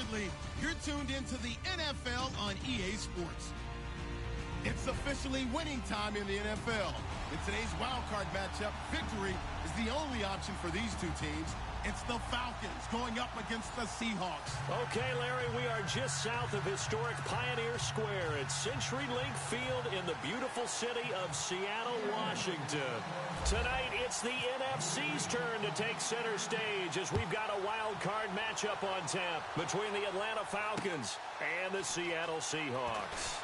Absolutely. You're tuned into the NFL on EA Sports. It's officially winning time in the NFL. In today's wildcard matchup, victory is the only option for these two teams. It's the Falcons going up against the Seahawks. Okay, Larry, we are just south of historic Pioneer Square at CenturyLink Field in the beautiful city of Seattle, Washington. Tonight, it's the NFC's turn to take center stage as we've got a wild card matchup on tap between the Atlanta Falcons and the Seattle Seahawks.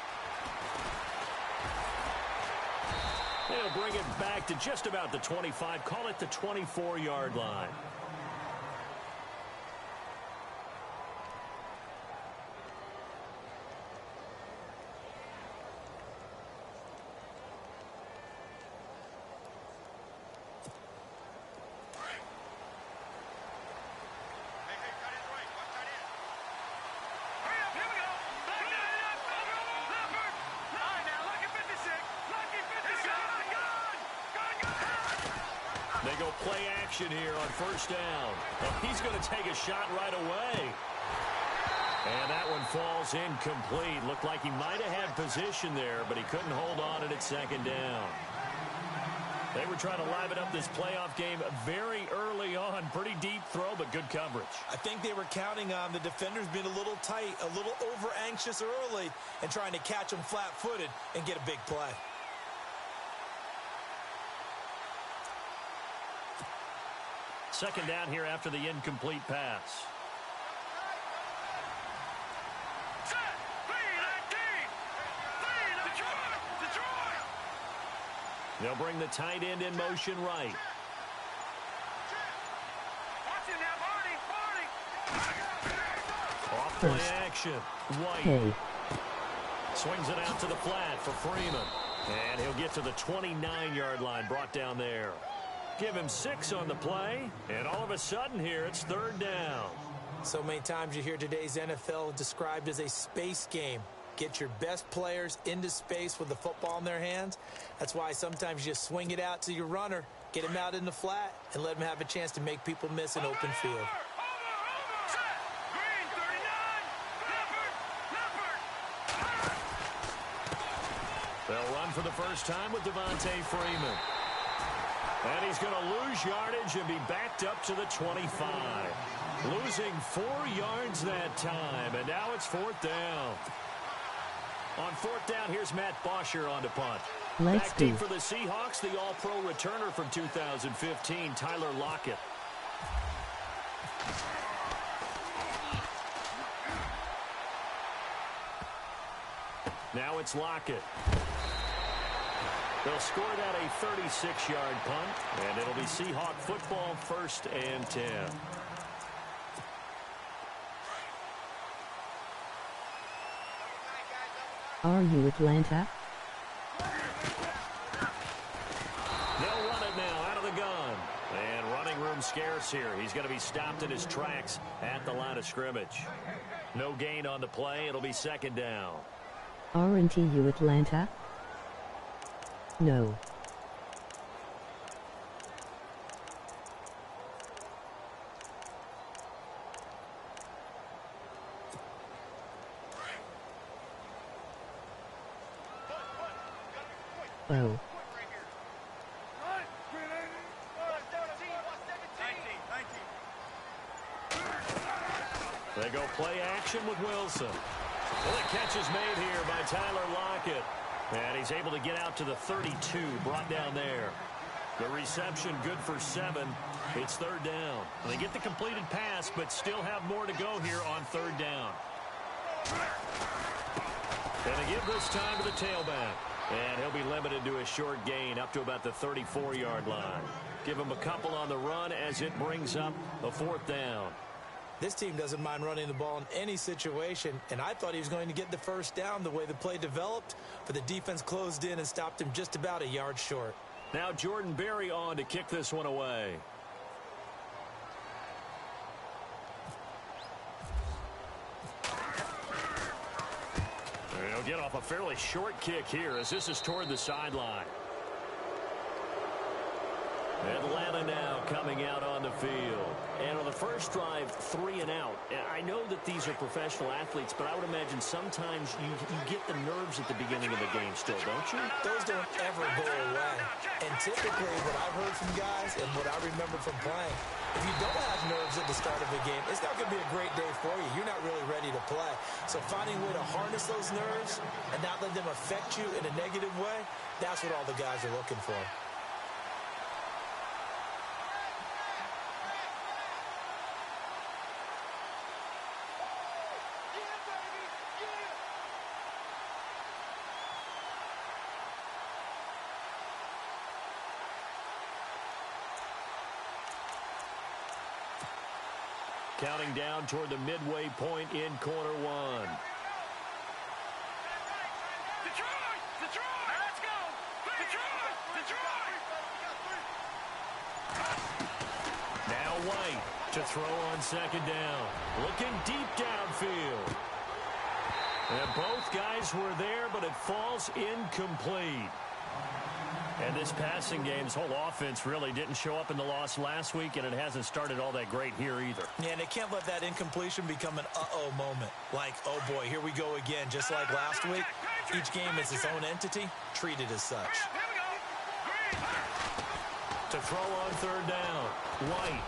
They'll bring it back to just about the 25, call it the 24-yard line. They go play action here on first down. He's going to take a shot right away. And that one falls incomplete. Looked like he might have had position there, but he couldn't hold on at second down. They were trying to liven up this playoff game very early on. Pretty deep throw, but good coverage. I think they were counting on the defenders being a little tight, a little over-anxious early, and trying to catch them flat-footed and get a big play. Second down here after the incomplete pass. They'll bring the tight end in motion right. Off play action. White. Swings it out to the flat for Freeman. And he'll get to the 29-yard line, brought down there. Give him 6 on the play, and all of a sudden here, it's third down. So many times you hear today's NFL described as a space game. Get your best players into space with the football in their hands. That's why sometimes you swing it out to your runner, get him out in the flat, and let him have a chance to make people miss an open field. They'll run for the first time with Devontae Freeman. And he's going to lose yardage and be backed up to the 25. Losing 4 yards that time, and now it's fourth down. On fourth down, here's Matt Bosher on to punt. Back deep for the Seahawks, the All-Pro returner from 2015, Tyler Lockett. Now it's Lockett. They'll score that a 36-yard punt, and it'll be Seahawk football, first and 10. Are you Atlanta? They'll run it now out of the gun. And running room scarce here. He's going to be stopped in his tracks at the line of scrimmage. No gain on the play. It'll be second down. Aren't you Atlanta? No. Oh. They go play action with Wilson. Well, the catch is made here by Tyler Lockett. And he's able to get out to the 32, brought down there. The reception good for 7. It's third down. They get the completed pass, but still have more to go here on third down. And they give this time to the tailback. And he'll be limited to a short gain up to about the 34-yard line. Give him a couple on the run as it brings up a fourth down. This team doesn't mind running the ball in any situation, and I thought he was going to get the first down the way the play developed, but the defense closed in and stopped him just about a yard short. Now Jordan Berry on to kick this one away. He'll get off a fairly short kick here as this is toward the sideline. Atlanta now coming out on the field. And on the first drive, 3 and out. I know that these are professional athletes, but I would imagine sometimes you get the nerves at the beginning of the game still, don't you? Those don't ever go away. And typically what I've heard from guys and what I remember from playing, if you don't have nerves at the start of a game, it's not going to be a great day for you. You're not really ready to play. So finding a way to harness those nerves and not let them affect you in a negative way, that's what all the guys are looking for. Counting down toward the midway point in quarter one. Detroit! Detroit! Let's go! Detroit! Detroit! Now White to throw on second down. Looking deep downfield. And both guys were there, but it falls incomplete. And this passing game, this whole offense really didn't show up in the loss last week, and it hasn't started all that great here either. Yeah, and they can't let that incompletion become an uh-oh moment. Like, oh boy, here we go again. Just like last week, each game is its own entity, treated as such. To throw on third down, White.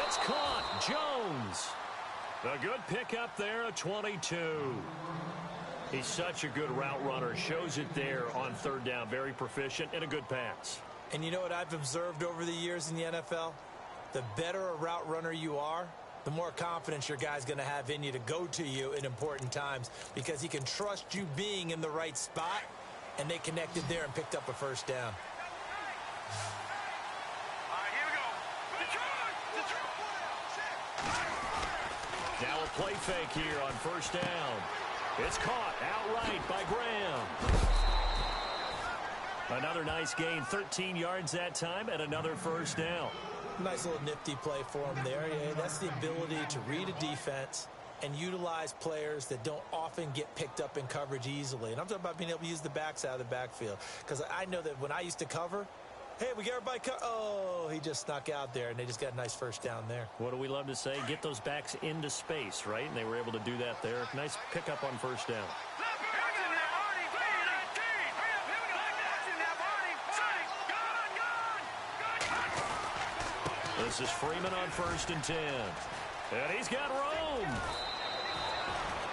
It's caught. Jones. A good pickup there, a 22. He's such a good route runner. Shows it there on third down. Very proficient and a good pass. And you know what I've observed over the years in the NFL? The better a route runner you are, the more confidence your guy's going to have in you to go to you in important times because he can trust you being in the right spot, and they connected there and picked up a first down. All right, here we go. Detroit! Now a play fake here on first down. It's caught outright by Graham. Another nice gain, 13 yards that time, and another first down. Nice little nifty play for him there. Yeah, that's the ability to read a defense and utilize players that don't often get picked up in coverage easily. And I'm talking about being able to use the backs out of the backfield. Because I know that when I used to cover, hey, we got everybody oh, he just snuck out there, and they just got a nice first down there. What do we love to say? Get those backs into space, right? And they were able to do that there. Nice pickup on first down. This is Freeman on 1st and 10. And he's got room.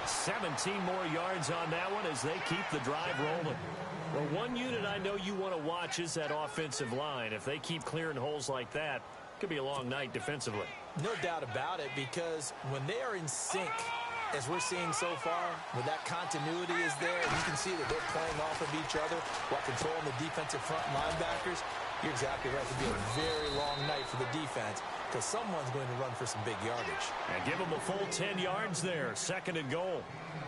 17 more yards on that one as they keep the drive rolling. Well, one unit I know you want to watch is that offensive line. If they keep clearing holes like that, it could be a long night defensively. No doubt about it, because when they are in sync, as we're seeing so far, when that continuity is there, and you can see that they're playing off of each other while controlling the defensive front linebackers, you're exactly right. It could be a very long night for the defense because someone's going to run for some big yardage. And give them a full 10 yards there, 2nd and goal.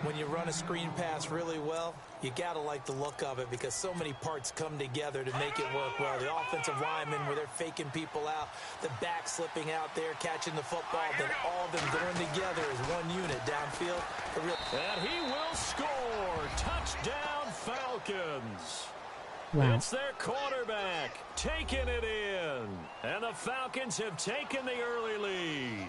When you run a screen pass really well, you got to like the look of it because so many parts come together to make it work well. The offensive linemen where they're faking people out, the back slipping out there, catching the football, then all of them going together as one unit downfield. And he will score. Touchdown, Falcons. Wow. It's their quarterback taking it in. And the Falcons have taken the early lead.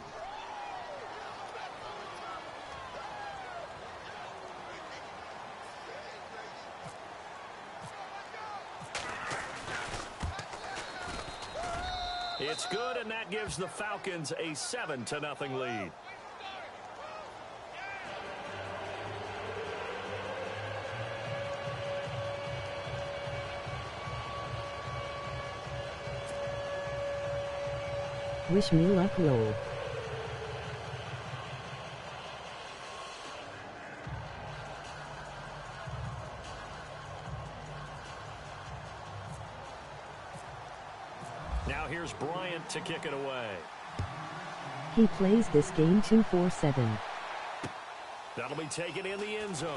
It's good, and that gives the Falcons a 7-0 lead. Wish me luck, roll. Now here's Bryant to kick it away. He plays this game 2-4-7. That'll be taken in the end zone.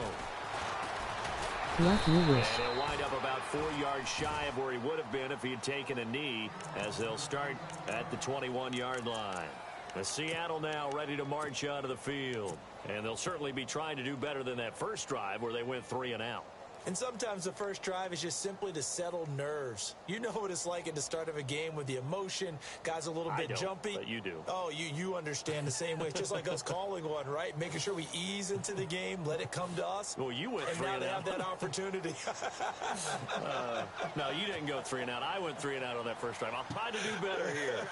Luck you wish. And he'll wind up about 4 yards shy of where he would have been if he had taken a knee, as they'll start at the 21-yard line. The Seattle now ready to march onto the field. And they'll certainly be trying to do better than that first drive where they went 3 and out. And sometimes the first drive is just simply to settle nerves. You know what it's like at the start of a game with the emotion, guys a little bit jumpy. But you do. Oh, you understand the same way. It's just like us calling one, right? Making sure we ease into the game, let it come to us. Well, you went and 3 now and they out. have that opportunity. No, you didn't go 3 and out. I went 3 and out on that first drive. I'll try to do better here.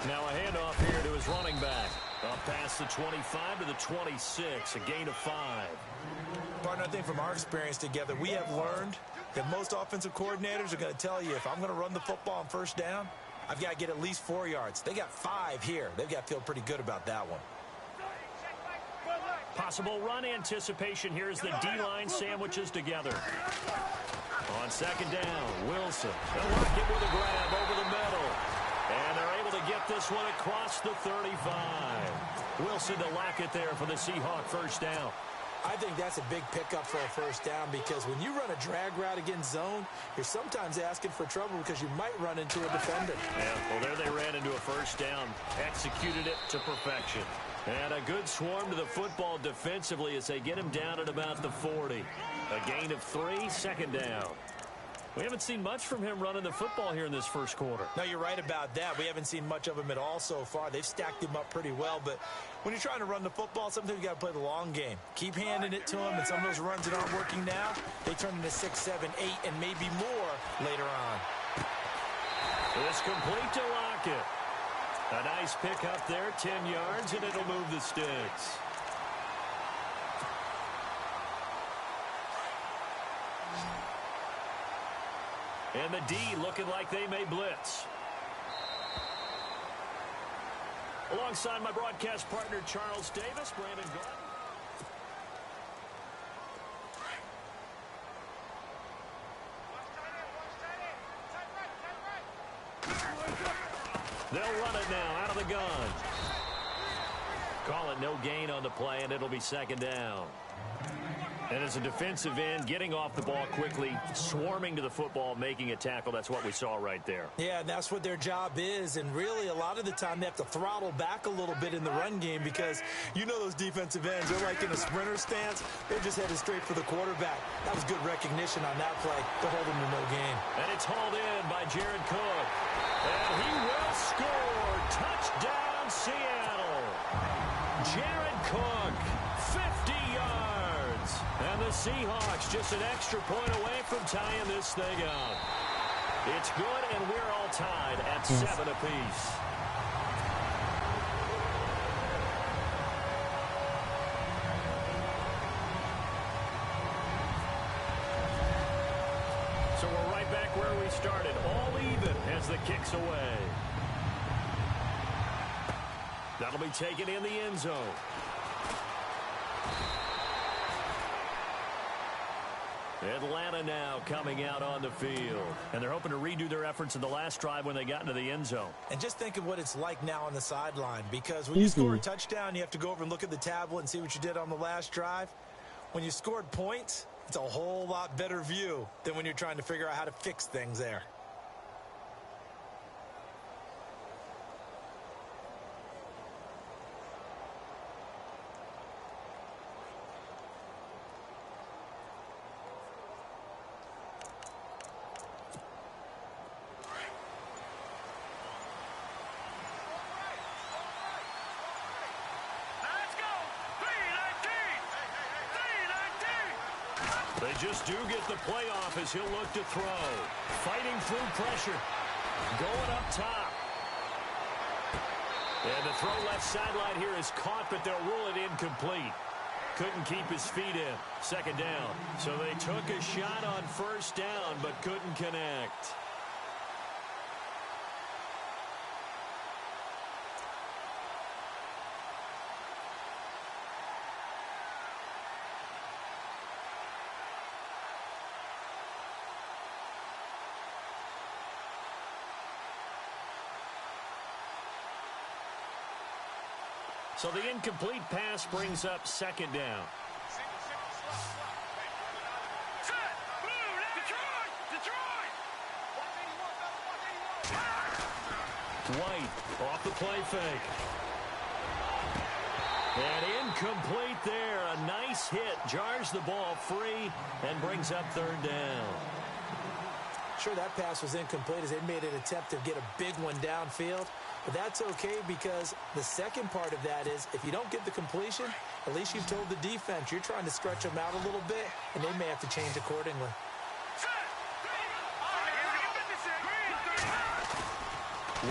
Now a handoff here to his running back. Up past the 25 to the 26, a gain of 5. Partner, I think from our experience together, we have learned that most offensive coordinators are going to tell you, if I'm going to run the football on first down, I've got to get at least 4 yards. They got 5 here. They've got to feel pretty good about that one. Possible run anticipation here as the D-line sandwiches together. On second down, Wilson. They'll lock it with a grab over the middle. And they're able to get this one across the 35. Wilson to lock it there for the Seahawk first down. I think that's a big pickup for a first down because when you run a drag route against zone, you're sometimes asking for trouble because you might run into a defender. Yeah, well, there they ran into a first down. Executed it to perfection. And a good swarm to the football defensively as they get him down at about the 40. A gain of 3, second down. We haven't seen much from him running the football here in this first quarter. No, you're right about that. We haven't seen much of him at all so far. They've stacked him up pretty well, but when you're trying to run the football, sometimes you got to play the long game. Keep handing it to him, and some of those runs that aren't working now, they turn into 6, 7, 8, and maybe more later on. It's complete to Lockett. A nice pickup there, 10 yards, and it'll move the sticks. And the D looking like they may blitz. Alongside my broadcast partner, Charles Davis, Brandon Gordon. They'll run it now out of the gun. Call it no gain on the play, and it'll be second down. And as a defensive end, getting off the ball quickly, swarming to the football, making a tackle, that's what we saw right there. Yeah, and that's what their job is. And really, a lot of the time, they have to throttle back a little bit in the run game because you know those defensive ends, they're like in a sprinter stance. They're just headed straight for the quarterback. That was good recognition on that play to hold them to no gain. And it's hauled in by Jared Cook. And he will score. Touchdown, Seattle. Jared Cook, 50 yards. And the Seahawks just an extra point away from tying this thing up. It's good, and we're all tied at 7 apiece. So we're right back where we started, all even as the kick's away. That'll be taken in the end zone. Atlanta now coming out on the field. And they're hoping to redo their efforts in the last drive when they got into the end zone. And just think of what it's like now on the sideline, because when you score a touchdown, you have to go over and look at the tablet and see what you did on the last drive. When you scored points, it's a whole lot better view than when you're trying to figure out how to fix things there. They just do get the playoff as he'll look to throw. Fighting through pressure. Going up top. And the throw left sideline here is caught, but they'll rule it incomplete. Couldn't keep his feet in. Second down. So they took a shot on first down, but couldn't connect. So the incomplete pass brings up second down. White off the play fake. And Incomplete there. A nice hit. Jars the ball free and brings up third down. Sure, that pass was incomplete as they made an attempt to get a big one downfield. But that's okay because the second part of that is if you don't get the completion, at least you've told the defense you're trying to stretch them out a little bit, and they may have to change accordingly.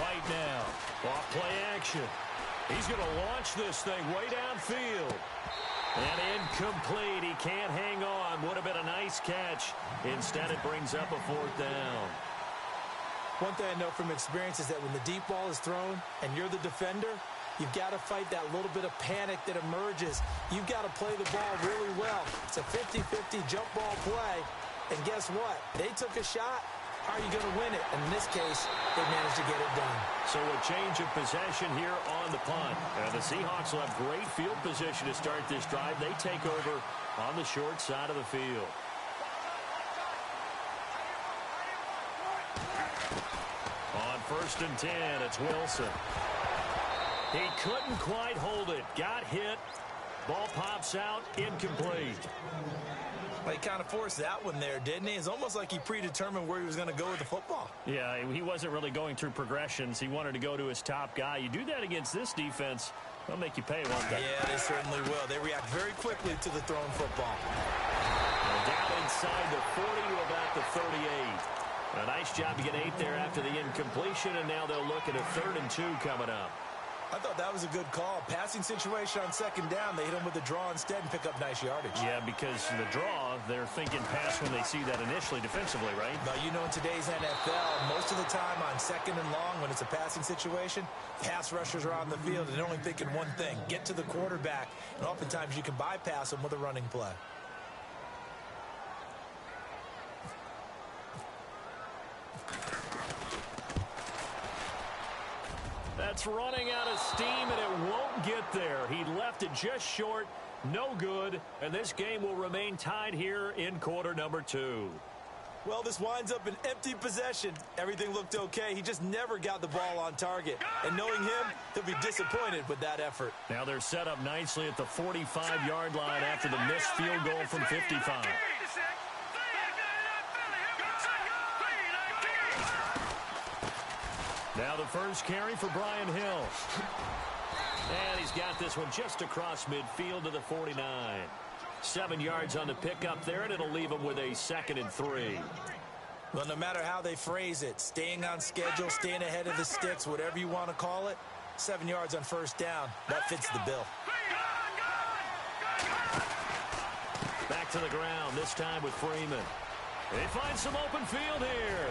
White now. Off play action. He's going to launch this thing way downfield. And incomplete. He can't hang on. Would have been a nice catch. Instead, it brings up a fourth down. One thing I know from experience is that when the deep ball is thrown and you're the defender, you've got to fight that little bit of panic that emerges. You've got to play the ball really well. It's a 50-50 jump ball play. And guess what? They took a shot. How are you going to win it? And in this case, they managed to get it done. So a change of possession here on the punt. And the Seahawks will have great field position to start this drive. They take over on the short side of the field. On 1st and 10, it's Wilson. He couldn't quite hold it. Got hit. Ball pops out. Incomplete. Well, he kind of forced that one there, didn't he? It's almost like he predetermined where he was going to go with the football. Yeah, he wasn't really going through progressions. He wanted to go to his top guy. You do that against this defense, they'll make you pay, won't they? Yeah, they certainly will. They react very quickly to the thrown football. Down inside the 40 to about the 38. A nice job to get 8 there after the incompletion, and now they'll look at a 3rd and 2 coming up. I thought that was a good call. Passing situation on 2nd down. They hit him with a draw instead and pick up nice yardage. Yeah, because the draw, they're thinking pass when they see that initially defensively, right? Now, you know, in today's NFL, most of the time on 2nd and long, when it's a passing situation, pass rushers are on the field and they're only thinking one thing, get to the quarterback. And oftentimes you can bypass them with a running play. That's running out of steam, and it won't get there. He left it just short, no good, and this game will remain tied here in quarter number 2. Well, this winds up an empty possession. Everything looked okay. He just never got the ball on target. And knowing him, he'll be disappointed with that effort. Now they're set up nicely at the 45-yard line after the missed field goal from 55. Now the first carry for Brian Hill. And he's got this one just across midfield to the 49. 7 yards on the pickup there, and it'll leave him with a 2nd and 3. Well, no matter how they phrase it, staying on schedule, staying ahead of the sticks, whatever you want to call it, 7 yards on 1st down, that fits the bill. Back to the ground, this time with Freeman. They find some open field here.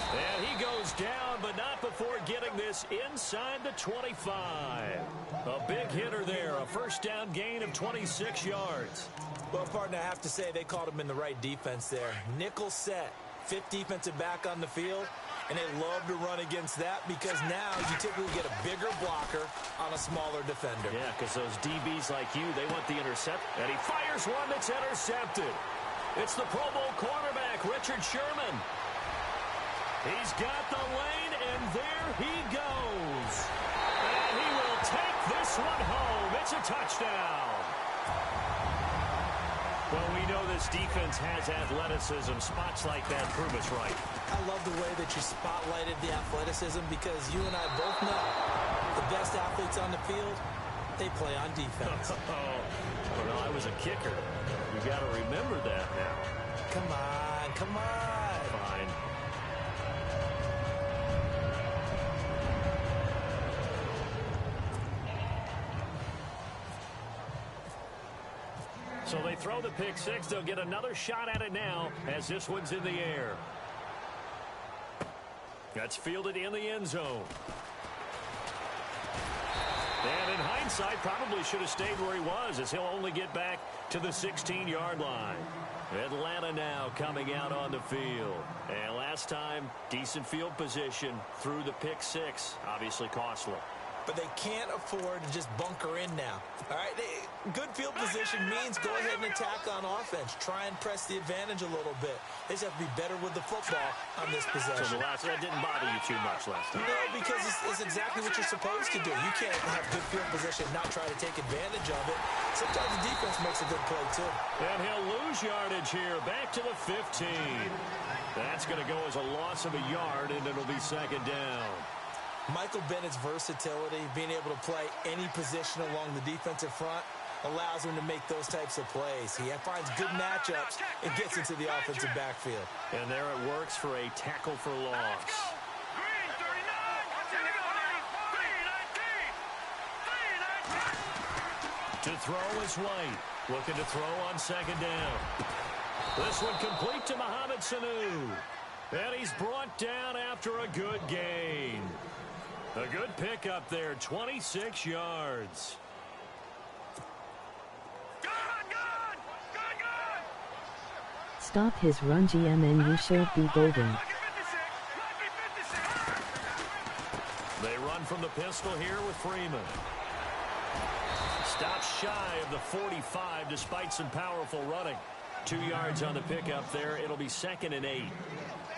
And he goes down, but not before getting this inside the 25. A big hitter there, a 1st down gain of 26 yards. Well, partner, I have to say they called him in the right defense there. Nickel set, 5th defensive back on the field, and they love to run against that because now you typically get a bigger blocker on a smaller defender. Yeah, because those DBs like you, they want the intercept. And he fires one that's intercepted. It's the Pro Bowl cornerback, Richard Sherman. He's got the lane, and there he goes. And he will take this one home. It's a touchdown. Well, we know this defense has athleticism. Spots like that prove us right. I love the way that you spotlighted the athleticism because you and I both know the best athletes on the field, they play on defense. Well, I was a kicker. You got to remember that now. Come on, come on. Fine. So they throw the pick 6. They'll get another shot at it now as this one's in the air. That's fielded in the end zone. And in hindsight, probably should have stayed where he was as he'll only get back to the 16-yard line. Atlanta now coming out on the field. And last time, decent field position through the pick 6. Obviously costly. but they can't afford to just bunker in now. All right, good field position means go ahead and attack on offense. Try and press the advantage a little bit. They just have to be better with the football on this possession. So that didn't bother you too much last time. No, because it's exactly what you're supposed to do. You can't have good field position and not try to take advantage of it. Sometimes the defense makes a good play, too. And he'll lose yardage here, back to the 15. That's going to go as a loss of a yard, and it'll be second down. Michael Bennett's versatility, being able to play any position along the defensive front, allows him to make those types of plays. He finds good matchups and gets into the offensive backfield. And there it works for a tackle for loss. Green 39. To throw is White. Looking to throw on second down. This one complete to Mohamed Sanu. And he's brought down after a good gain. A good pickup there, 26 yards. Stop his run, GM, and you shall be golden. They run from the pistol here with Freeman. Stops shy of the 45 despite some powerful running. 2 yards on the pickup there. It'll be 2nd and 8.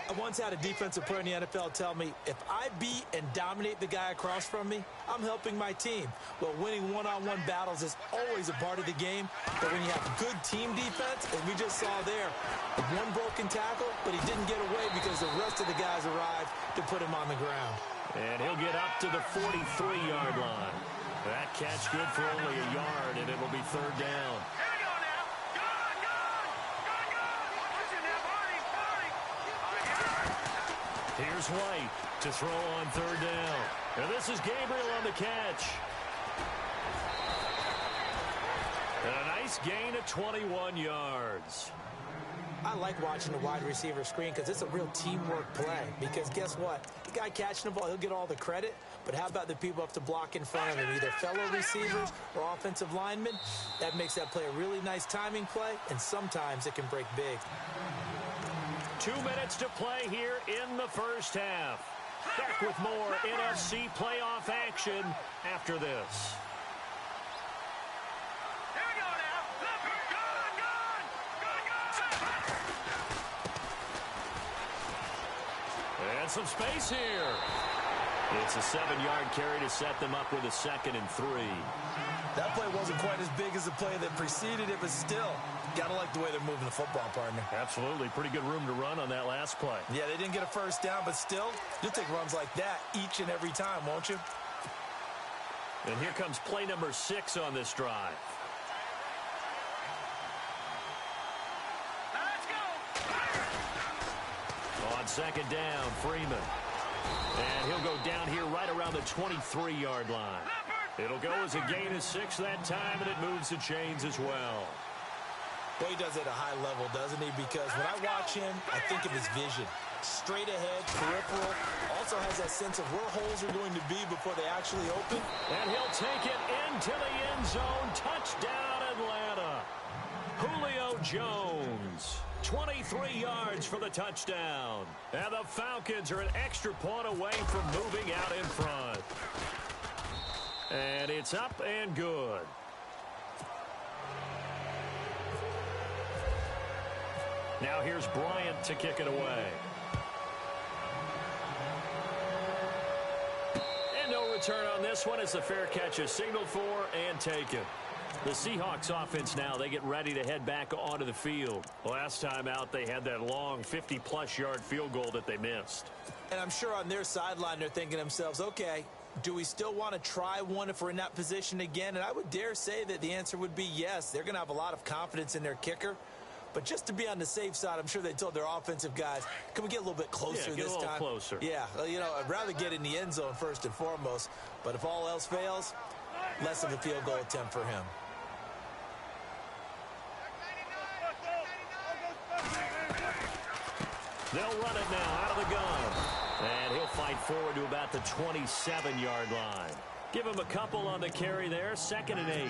I once had a defensive player in the NFL tell me, if I beat and dominate the guy across from me, I'm helping my team. Well, winning one-on-one battles is always a part of the game, but when you have good team defense, as we just saw there, one broken tackle, but he didn't get away because the rest of the guys arrived to put him on the ground. And he'll get up to the 43-yard line. That catch good for only a yard, and it'll be 3rd down. Here's White to throw on 3rd down. And this is Gabriel on the catch. And a nice gain of 21 yards. I like watching the wide receiver screen because it's a real teamwork play. Because guess what? The guy catching the ball, he'll get all the credit. But how about the people up to block in front of him, either fellow receivers or offensive linemen? That makes that play a really nice timing play, and sometimes it can break big. 2 minutes to play here in the first half. Back with more NFC playoff action after this. And some space here. It's a 7-yard carry to set them up with a 2nd and 3. That play wasn't quite as big as the play that preceded it, but still, gotta like the way they're moving the football, partner. Absolutely. Pretty good room to run on that last play. Yeah, they didn't get a first down, but still, you'll take runs like that each and every time, won't you? And here comes play number 6 on this drive. On 2nd down, Freeman. And he'll go down here right around the 23-yard line. It'll go as a gain of 6 that time, and it moves the chains as well. Well, he does it at a high level, doesn't he? Because when I watch him, I think of his vision. Straight ahead, peripheral. Also has that sense of where holes are going to be before they actually open. And he'll take it into the end zone. Touchdown, Atlanta. Julio Jones. 23 yards for the touchdown. And the Falcons are an extra point away from moving out in front. And it's up and good. Now here's Bryant to kick it away. And no return on this one as the fair catch is signaled for and taken. The Seahawks offense now, they get ready to head back onto the field. Last time out, they had that long 50-plus yard field goal that they missed. And I'm sure on their sideline, they're thinking to themselves, okay, do we still want to try one if we're in that position again? And I would dare say that the answer would be yes. They're going to have a lot of confidence in their kicker. But just to be on the safe side, I'm sure they told their offensive guys, can we get a little bit closer this time? Get a little closer. Yeah, well, you know, I'd rather get in the end zone first and foremost. But if all else fails, less of a field goal attempt for him. They'll run it now out of the gun. And he'll fight forward to about the 27-yard line. Give him a couple on the carry there, 2nd and 8.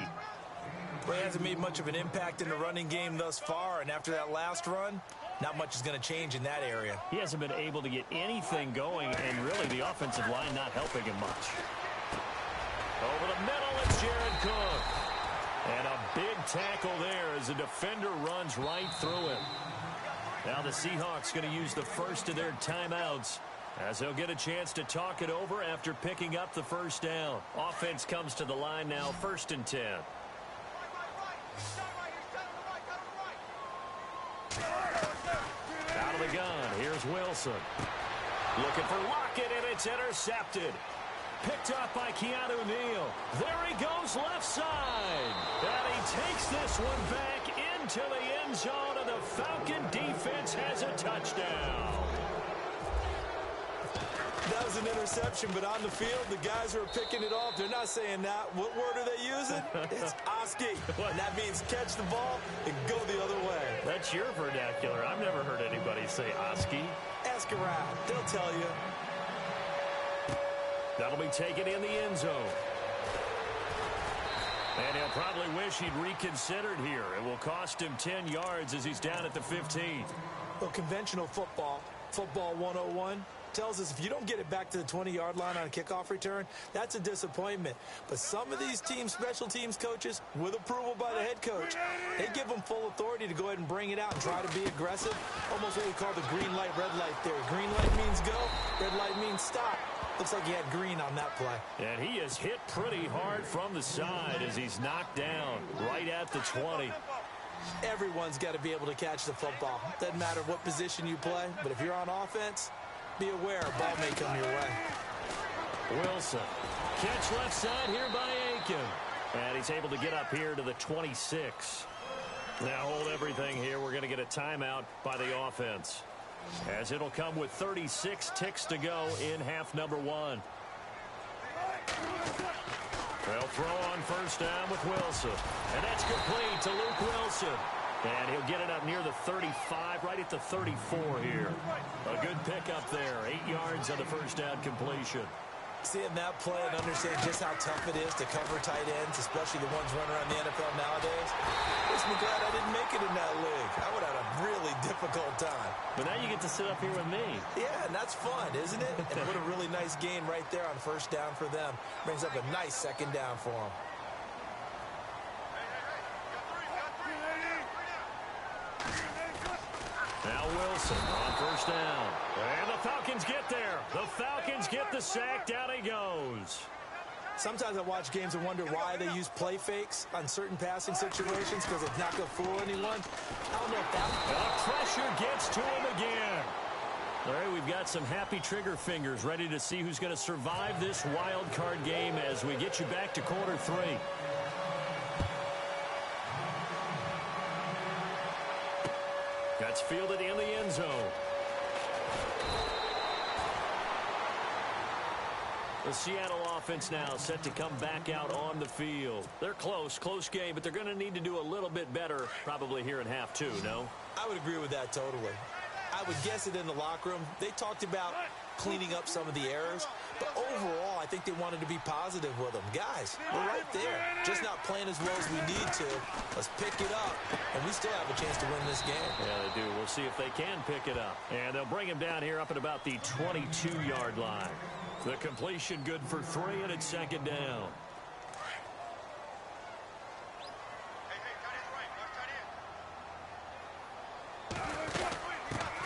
Well, he hasn't made much of an impact in the running game thus far, and after that last run, not much is going to change in that area. He hasn't been able to get anything going, and really the offensive line not helping him much. Over the middle, it's Jared Cook. And a big tackle there as the defender runs right through him. Now the Seahawks going to use the first of their timeouts as they'll get a chance to talk it over after picking up the first down. Offense comes to the line now, 1st and 10. Out of the gun, here's Wilson. Looking for Lockett, and it's intercepted. Picked up by Keanu Neal. There he goes left side. And he takes this one back into the end zone, and the Falcon defense has a touchdown. That was an interception, but on the field, the guys who are picking it off, they're not saying that. What word are they using? It's Oski. And that means catch the ball and go the other way. That's your vernacular. I've never heard anybody say Oski. Ask around. They'll tell you. That'll be taken in the end zone. And he'll probably wish he'd reconsidered here. It will cost him 10 yards as he's down at the 15. Well, conventional football 101, tells us if you don't get it back to the 20-yard line on a kickoff return, that's a disappointment. But some of these teams, special teams coaches, with approval by the head coach, they give them full authority to go ahead and bring it out and try to be aggressive. Almost what we call the green light, red light theory. Green light means go, red light means stop. Looks like he had green on that play. And he is hit pretty hard from the side as he's knocked down right at the 20. Everyone's got to be able to catch the football. Doesn't matter what position you play, but if you're on offense, be aware a ball may come your way. Wilson. Catch left side here by Aiken. And he's able to get up here to the 26. Now hold everything here. We're going to get a timeout by the offense, as it'll come with 36 ticks to go in half number 1. They'll throw on first down with Wilson. And that's complete to Luke Wilson. And he'll get it up near the 35, right at the 34 here. A good pickup there. 8 yards on the first down completion. Seeing that play and understanding just how tough it is to cover tight ends, especially the ones running around the NFL nowadays, makes me glad I didn't make it in that league. I would have had a really difficult time. But now you get to sit up here with me. Yeah, and that's fun, isn't it? And what a really nice game right there on first down for them. Brings up a nice second down for them. Now Wilson on first down. And the Falcons get there. The Falcons get the sack. Down he goes. Sometimes I watch games and wonder why they use play fakes on certain passing situations, because it's not going to fool anyone. I don't know if that... The pressure gets to him again. All right, we've got some happy trigger fingers ready to see who's going to survive this wild card game as we get you back to quarter 3. That's fielded in the end zone. The Seattle offense now set to come back out on the field. They're close game, but they're going to need to do a little bit better probably here in half 2, no? I would agree with that totally. I would guess it in the locker room. They talked about cleaning up some of the errors, but overall, I think they wanted to be positive with them. Guys, we're right there. Just not playing as well as we need to. Let's pick it up, and we still have a chance to win this game. Yeah, they do. We'll see if they can pick it up. And they'll bring him down here up at about the 22-yard line. The completion good for 3, and it's second down.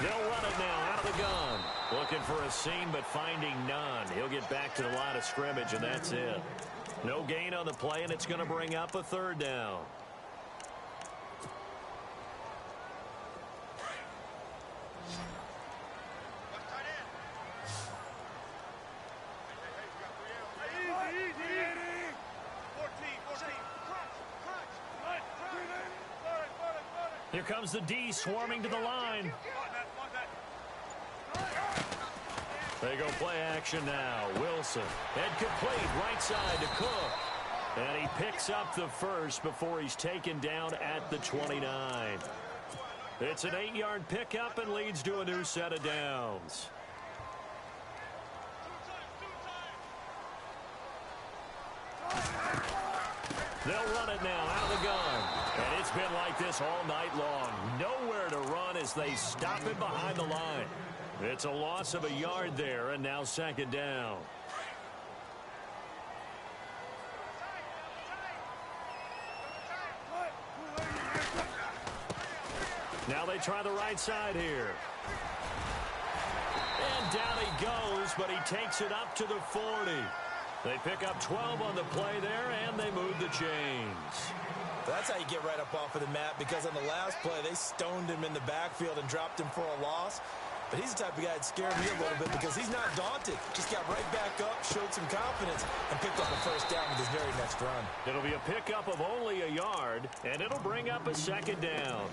They'll run it now out of the gun. Looking for a seam, but finding none. He'll get back to the line of scrimmage, and that's it. No gain on the play, and it's going to bring up a third down. Here comes the D swarming to the line. They go play action now. Wilson. Head complete. Right side to Cook. And he picks up the first before he's taken down at the 29. It's an 8-yard pickup and leads to a new set of downs. They'll run it now out of the gun. And it's been like this all night long. Nowhere to run as they stop him behind the line. It's a loss of a yard there, and now second down. Now they try the right side here. And down he goes, but he takes it up to the 40. They pick up 12 on the play there, and they move the chains. That's how you get right up off of the mat, because on the last play, they stoned him in the backfield and dropped him for a loss. But he's the type of guy that scared me a little bit because he's not daunted. Just got right back up, showed some confidence, and picked up a first down with his very next run. It'll be a pickup of only a yard, and it'll bring up a second down.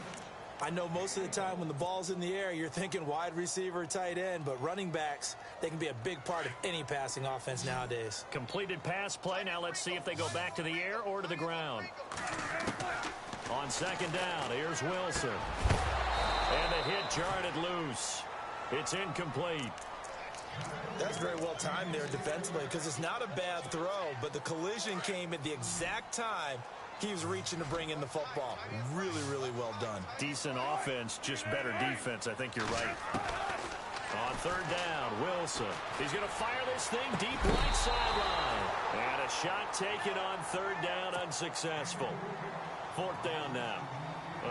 I know most of the time when the ball's in the air, you're thinking wide receiver, tight end, but running backs, they can be a big part of any passing offense nowadays. Completed pass play. Now let's see if they go back to the air or to the ground. On second down, here's Wilson. And the hit jarred it loose. It's incomplete. That's very well timed there defensively because it's not a bad throw, but the collision came at the exact time he was reaching to bring in the football. Really, really well done. Decent offense, just better defense. I think you're right. On third down, Wilson. He's going to fire this thing deep right sideline. And a shot taken on third down, unsuccessful. Fourth down now.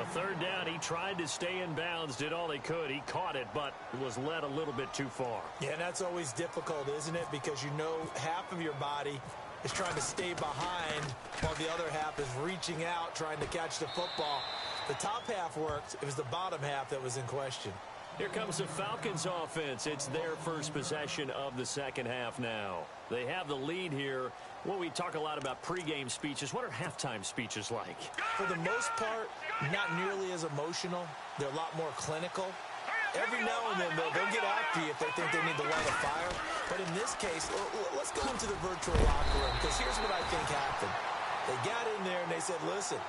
A third down, he tried to stay in bounds, did all he could. He caught it, but was led a little bit too far. Yeah, and that's always difficult, isn't it? Because you know half of your body is trying to stay behind while the other half is reaching out, trying to catch the football. The top half worked. It was the bottom half that was in question. Here comes the Falcons offense. It's their first possession of the second half now. They have the lead here. Well, we talk a lot about pregame speeches. What are halftime speeches like? For the most part, not nearly as emotional. They're a lot more clinical. Every now and then, they'll get after you if they think they need to light a fire. But in this case, let's go into the virtual locker room, because here's what I think happened. They got in there and they said, listen,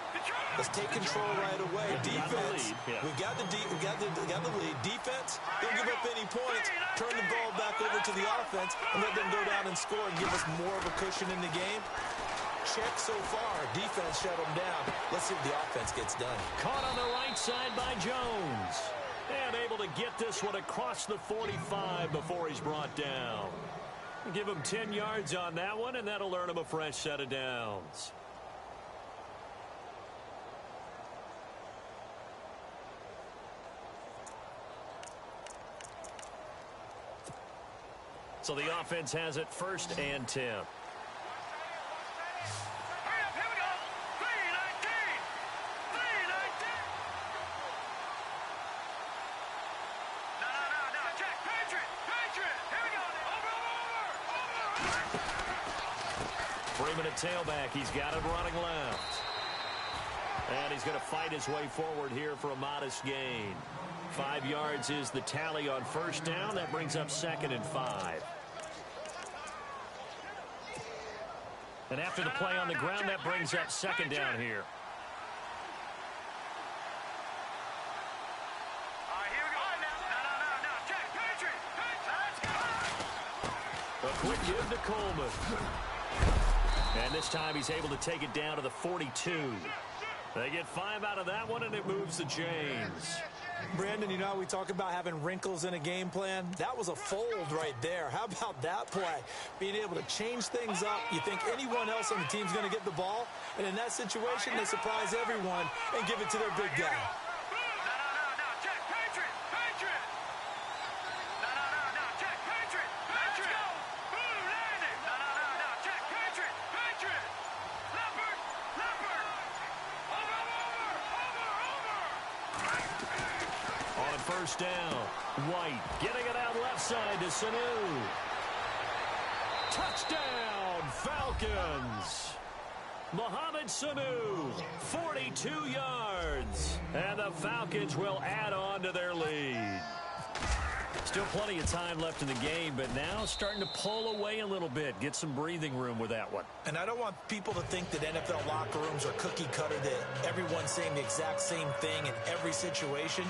let's take control right away. Defense, we got the lead. Defense, don't give up any points. Turn the ball back over to the offense and let them go down and score and give us more of a cushion in the game. Check so far. Defense shut them down. Let's see if the offense gets done. Caught on the right side by Jones. And able to get this one across the 45 before he's brought down. Give him 10 yards on that one, and that'll earn him a fresh set of downs. So the offense has it first and 10. Hurry up, here we go. 3-19. 3-19. No, check. Patriot. Here we go. Over. Freeman at tailback. He's got it running left. And he's going to fight his way forward here for a modest gain. 5 yards is the tally on first down. That brings up second and 5. And after the play on the ground, that brings up second down here. All right, here we go. No, check. Patriot. Let's go. A quick give to Coleman. And this time he's able to take it down to the 42. They get 5 out of that one, and it moves the chains. Brandon, you know, we talk about having wrinkles in a game plan. That was a fold right there. How about that play? Being able to change things up. You think anyone else on the team's going to get the ball, and in that situation, they surprise everyone and give it to their big guy. No, check. Patriot. No, check. Patriot. Let's go. Boom, landed. No, check. Patriot. Leopard. Over. On first down, White getting it out left side to Sanu. Touchdown, Falcons. Mohamed Sanu, 42 yards. And the Falcons will add on to their lead. Still plenty of time left in the game, but now starting to pull away a little bit. Get some breathing room with that one. And I don't want people to think that NFL locker rooms are cookie cutter, that everyone's saying the exact same thing in every situation.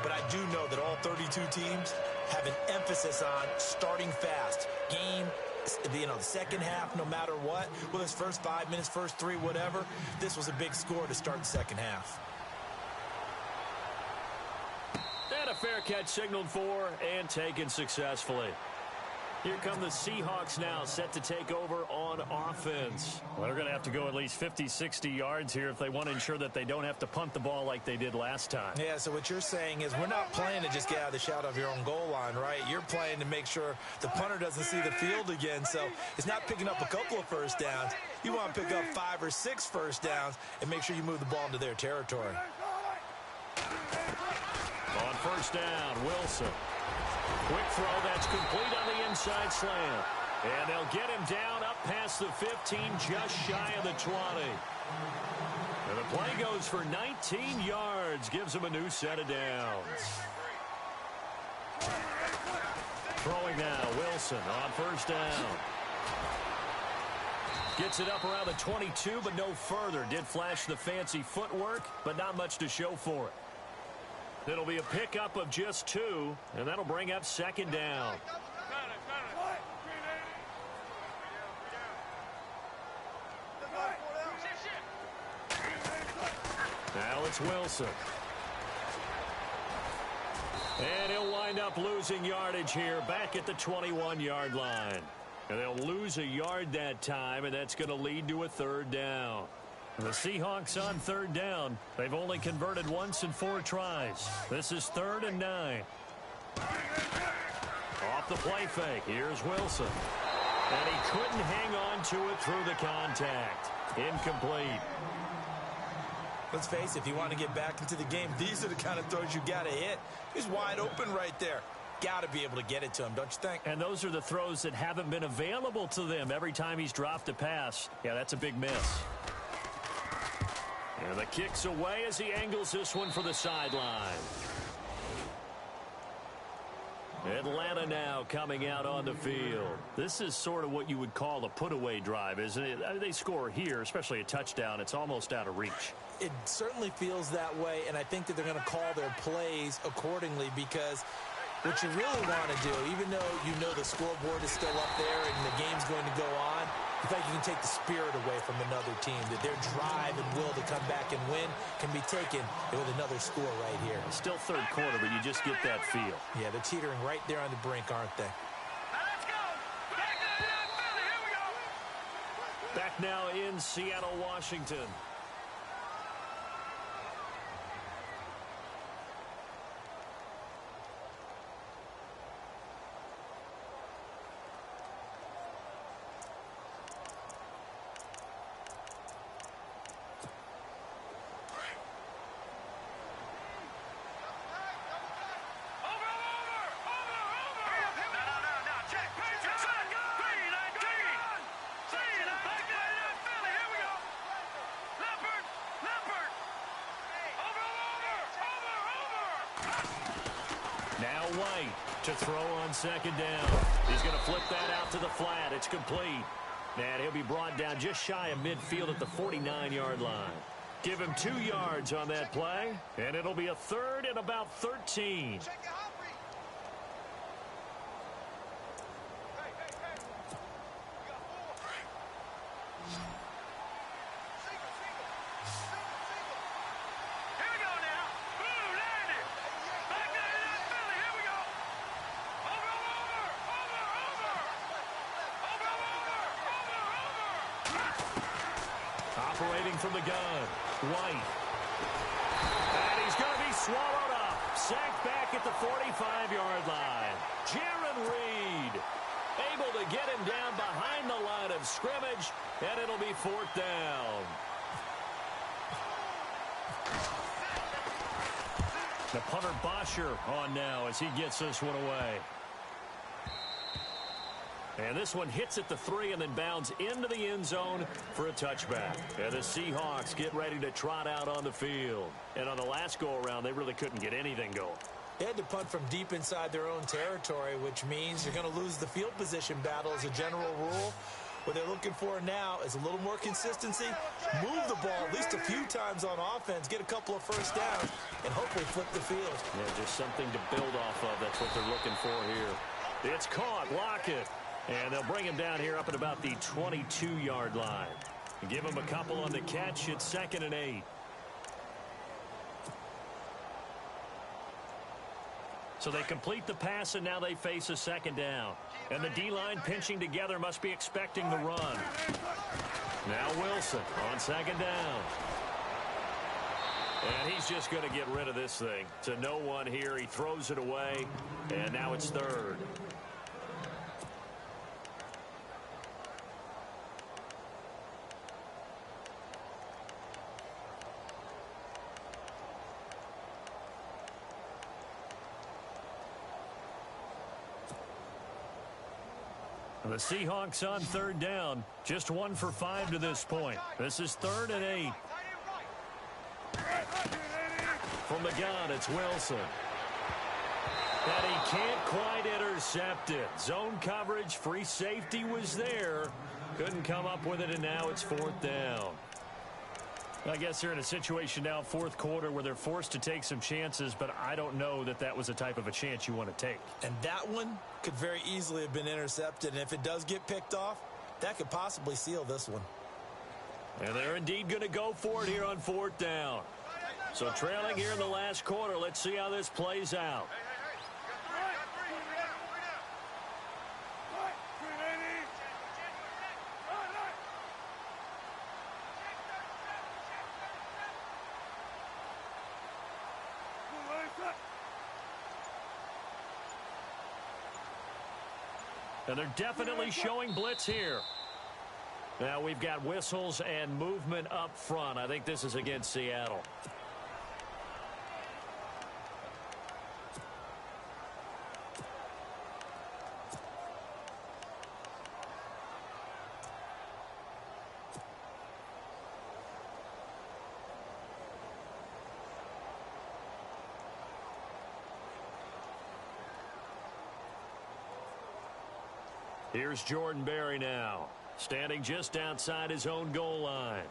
But I do know that all 32 teams have an emphasis on starting fast. Game, the second half, no matter what, whether it's first 5 minutes, first 3, whatever, this was a big score to start the second half. And a fair catch signaled for and taken successfully. Here come the Seahawks now, set to take over on offense. Well, they're going to have to go at least 50, 60 yards here if they want to ensure that they don't have to punt the ball like they did last time. Yeah, so what you're saying is we're not playing to just get out of the shadow of your own goal line, right? You're playing to make sure the punter doesn't see the field again. So it's not picking up a couple of first downs. You want to pick up 5 or 6 first downs and make sure you move the ball into their territory. On first down, Wilson. Quick throw, that's complete on the inside slant. And they'll get him down up past the 15, just shy of the 20. And the play goes for 19 yards, gives him a new set of downs. Throwing now, Wilson on first down. Gets it up around the 22, but no further. Did flash the fancy footwork, but not much to show for it. It'll be a pickup of just 2, and that'll bring up second down. Now it's Wilson. And he'll wind up losing yardage here, back at the 21-yard line. And they'll lose a yard that time, and that's going to lead to a third down. The Seahawks on third down. They've only converted once in 4 tries. This is 3rd and 9. Off the play fake. Here's Wilson. And he couldn't hang on to it through the contact. Incomplete. Let's face it, if you want to get back into the game, these are the kind of throws you got to hit. He's wide open right there. Got to be able to get it to him, don't you think? And those are the throws that haven't been available to them every time he's dropped a pass. Yeah, that's a big miss. And the kick's away as he angles this one for the sideline. Atlanta now coming out on the field. This is sort of what you would call a put-away drive, isn't it? They score here, especially a touchdown. It's almost out of reach. It certainly feels that way, and I think that they're going to call their plays accordingly because what you really want to do, even though you know the scoreboard is still up there and the game's going to go on, I think you can take the spirit away from another team, that their drive and will to come back and win can be taken with another score right here. It's still third quarter, but you just get that feel. Yeah, they're teetering right there on the brink, aren't they? Let's go. Back to the Philly. Here we go. Back now in Seattle, Washington. White to throw on second down. He's going to flip that out to the flat. It's complete. And he'll be brought down just shy of midfield at the 49-yard line. Give him 2 yards on that play, and it'll be a 3rd and about 13. Operating from the gun, White. And he's going to be swallowed up. Sacked back at the 45-yard line. Jaron Reed able to get him down behind the line of scrimmage, and it'll be 4th down. The punter Bosher on now as he gets this one away. And this one hits at the 3 and then bounds into the end zone for a touchback. And the Seahawks get ready to trot out on the field. And on the last go-around, they really couldn't get anything going. They had to punt from deep inside their own territory, which means you're going to lose the field position battle as a general rule. What they're looking for now is a little more consistency, move the ball at least a few times on offense, get a couple of first downs, and hopefully flip the field. Yeah, just something to build off of. That's what they're looking for here. It's caught. Lockett. And they'll bring him down here up at about the 22-yard line. Give him a couple on the catch. It's 2nd and 8. So they complete the pass, and now they face a second down. And the D-line pinching together must be expecting the run. Now Wilson on second down. And he's just going to get rid of this thing. To no one here. He throws it away, and now it's third. The Seahawks on third down. Just 1 for 5 to this point. This is 3rd and 8. From the gun, it's Wilson. And he can't quite intercept it. Zone coverage, free safety was there. Couldn't come up with it, and now it's 4th down. I guess they're in a situation now, 4th quarter, where they're forced to take some chances, but I don't know that that was the type of a chance you want to take. And that one could very easily have been intercepted, and if it does get picked off, that could possibly seal this one. And they're indeed going to go for it here on 4th down. So trailing here in the last quarter, let's see how this plays out. And they're definitely showing blitz here. Now we've got whistles and movement up front. I think this is against Seattle. Here's Jordan Berry now, standing just outside his own goal line.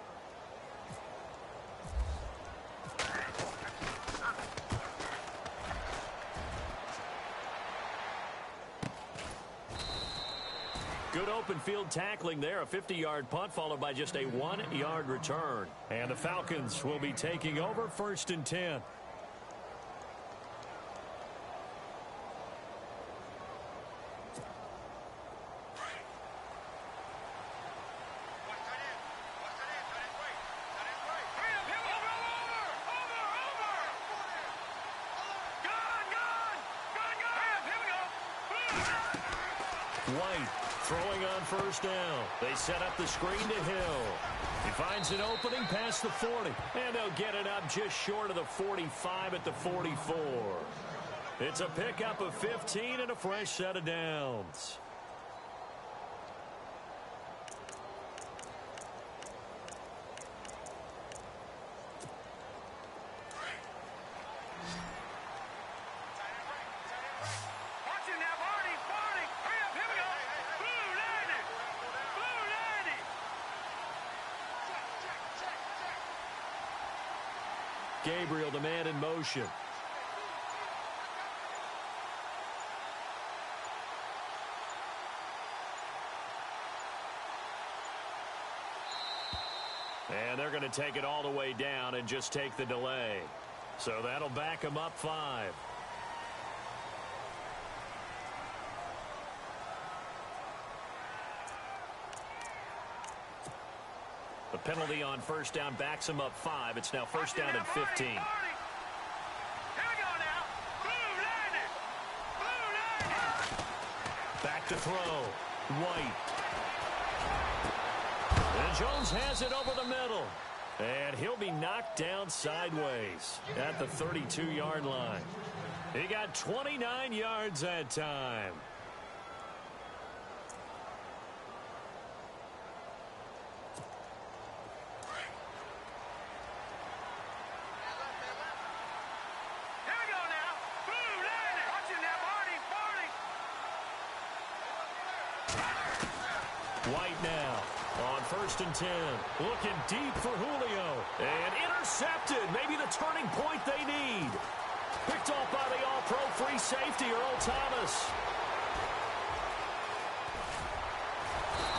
Good open field tackling there, a 50-yard punt followed by just a 1-yard return. And the Falcons will be taking over 1st and 10. White throwing on 1st down. They set up the screen to Hill. He finds an opening past the 40. And they'll get it up just short of the 45 at the 44. It's a pickup of 15 and a fresh set of downs. Gabriel, the man in motion. And they're going to take it all the way down and just take the delay. So that'll back them up 5. The penalty on 1st down backs him up 5. It's now 1st down and 15. Back to throw. White. And Jones has it over the middle. And he'll be knocked down sideways at the 32-yard line. He got 29 yards that time. White now on 1st and 10. Looking deep for Julio. And intercepted. Maybe the turning point they need. Picked off by the all-pro free safety, Earl Thomas.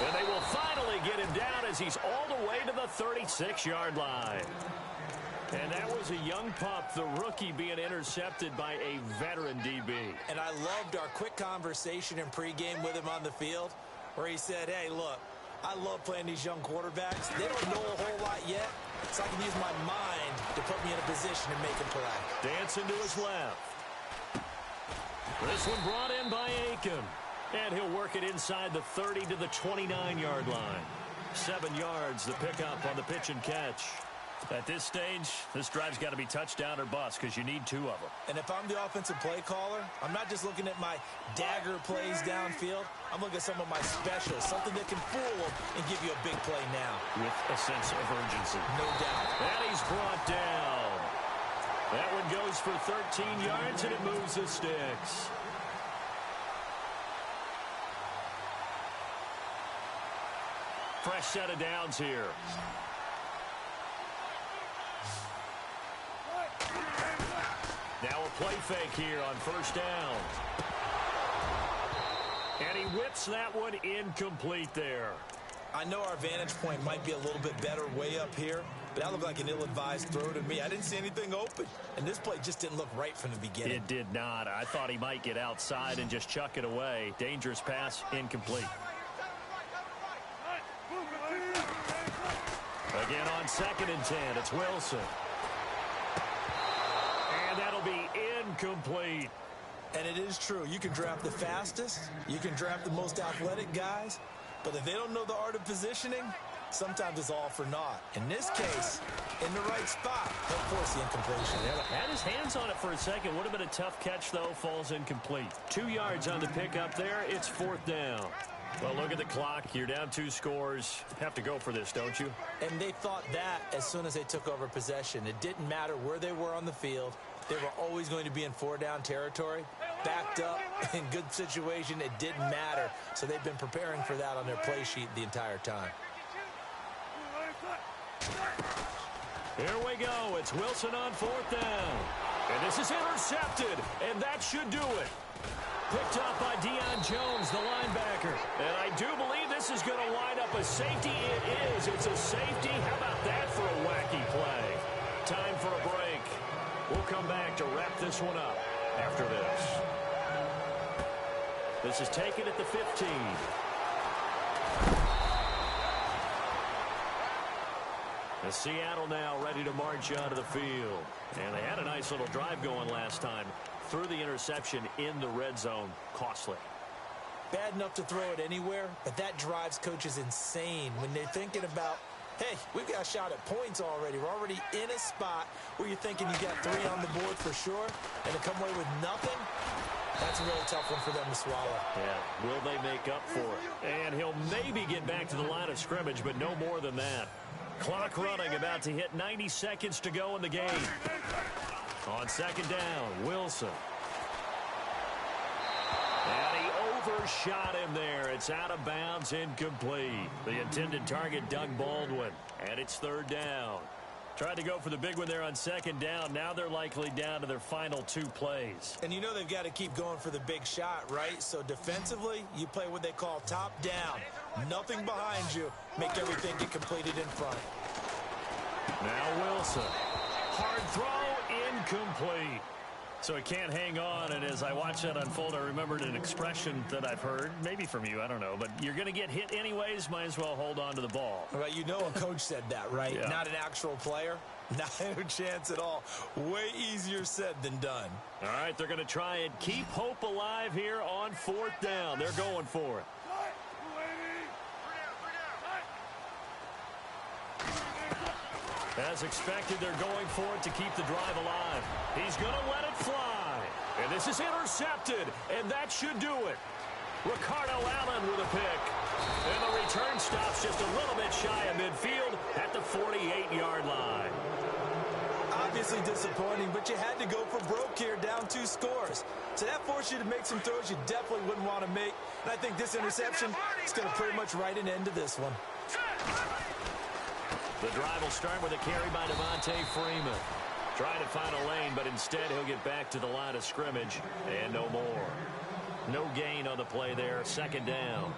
And they will finally get him down as he's all the way to the 36-yard line. And that was a young pup, the rookie, being intercepted by a veteran DB. And I loved our quick conversation in pregame with him on the field where he said, hey, look, I love playing these young quarterbacks. They don't know a whole lot yet, so I can use my mind to put me in a position to make a play. Dancing to his left. This one brought in by Aiken. And he'll work it inside the 30 to the 29-yard line. 7 yards, the pickup on the pitch and catch. At this stage, this drive's got to be touchdown or bust because you need 2 of them. And if I'm the offensive play caller, I'm not just looking at my dagger plays downfield. I'm looking at some of my specials, something that can fool them and give you a big play now. With a sense of urgency. No doubt. And he's brought down. That one goes for 13 yards, and it moves the sticks. Fresh set of downs here. Now a play fake here on first down. And he whips that one incomplete there. I know our vantage point might be a little bit better way up here, but that looked like an ill-advised throw to me. I didn't see anything open, and this play just didn't look right from the beginning. It did not. I thought he might get outside and just chuck it away. Dangerous pass, incomplete. Again on 2nd and 10, it's Wilson. And that'll be incomplete. And it is true. You can draft the fastest. You can draft the most athletic guys. But if they don't know the art of positioning, sometimes it's all for naught. In this case, in the right spot, he'll force the incompletion. Yeah, had his hands on it for a second. Would have been a tough catch, though. Falls incomplete. 2 yards on the pickup there. It's 4th down. Well, look at the clock. You're down 2 scores. Have to go for this, don't you? And they thought that as soon as they took over possession. It didn't matter where they were on the field. They were always going to be in 4-down territory. Backed up, in good situation, it didn't matter. So they've been preparing for that on their play sheet the entire time. Here we go. It's Wilson on 4th down. And this is intercepted, and that should do it. Picked up by Deion Jones, the linebacker. And I do believe this is going to wind up a safety. It is. It's a safety. How about that for a wacky play? Time for a break. We'll come back to wrap this one up after this. This is taken at the 15. The Seattle now ready to march onto the field. And they had a nice little drive going last time. Threw the interception in the red zone. Costly. Bad enough to throw it anywhere, but that drives coaches insane when they're thinking about, hey, we've got a shot at points already. We're already in a spot where you're thinking you got 3 on the board for sure, and to come away with nothing, that's a really tough one for them to swallow. Yeah, will they make up for it? And he'll maybe get back to the line of scrimmage, but no more than that. Clock running, about to hit 90 seconds to go in the game. On 2nd down, Wilson. And he overshot him there. It's out of bounds, incomplete. The intended target, Doug Baldwin. And it's 3rd down. Tried to go for the big one there on 2nd down. Now they're likely down to their final 2 plays. And you know they've got to keep going for the big shot, right? So defensively, you play what they call top down. Nothing behind you. Make everything get completed in front. Now Wilson. Hard throw, incomplete. So he can't hang on, and as I watch that unfold, I remembered an expression that I've heard, maybe from you, I don't know, but you're going to get hit anyways, might as well hold on to the ball. Well, you know a coach said that, right? Yeah. Not an actual player. Not a chance at all. Way easier said than done. All right, they're going to try and keep hope alive here on 4th down. They're going for it. As expected, they're going for it to keep the drive alive. He's going to let it fly. And this is intercepted, and that should do it. Ricardo Allen with a pick. And the return stops just a little bit shy of midfield at the 48-yard line. Obviously disappointing, but you had to go for broke here, down 2 scores. So that forced you to make some throws you definitely wouldn't want to make. And I think this interception is going to pretty much write an end to this one. The drive will start with a carry by Devontae Freeman. Trying to find a lane, but instead he'll get back to the line of scrimmage and no more. No gain on the play there. 2nd down.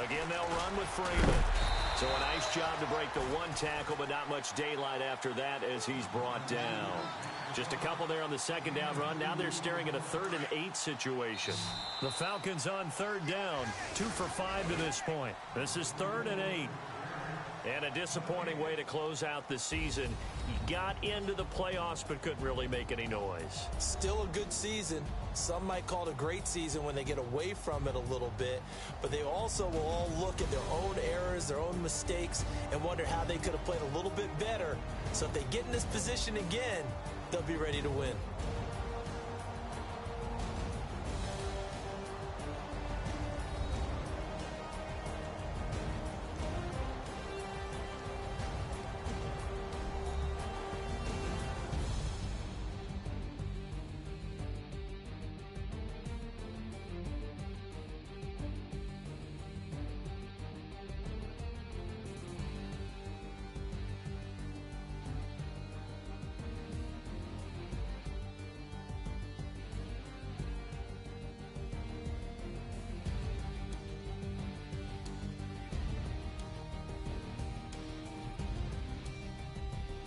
Again, they'll run with Freeman. So a nice job to break the one tackle, but not much daylight after that as he's brought down. Just a couple there on the second down run. Now they're staring at a 3rd and 8 situation. The Falcons on 3rd down, 2 for 5 to this point. This is 3rd and 8. And a disappointing way to close out the season. He got into the playoffs but couldn't really make any noise. Still a good season. Some might call it a great season when they get away from it a little bit. But they also will all look at their own errors, their own mistakes, and wonder how they could have played a little bit better. So if they get in this position again, they'll be ready to win.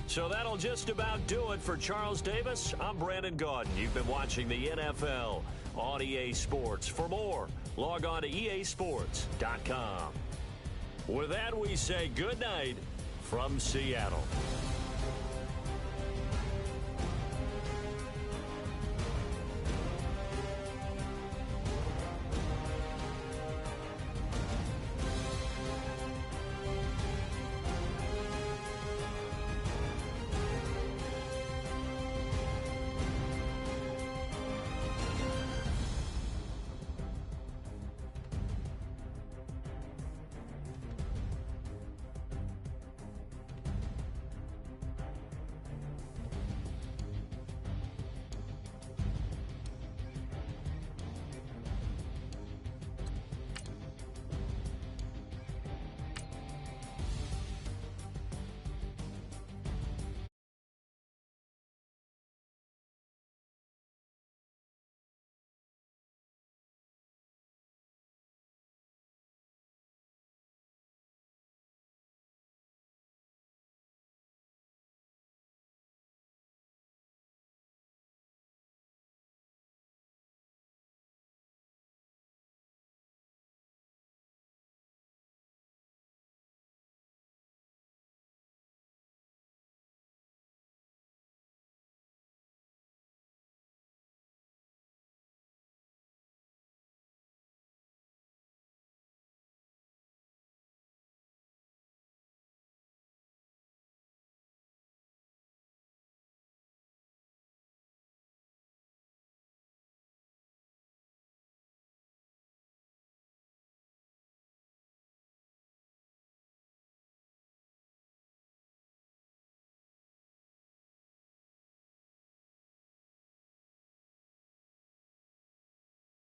So that'll just about do it for Charles Davis. I'm Brandon Gaudin. You've been watching the NFL on EA Sports. For more, log on to easports.com. With that, we say good night from Seattle.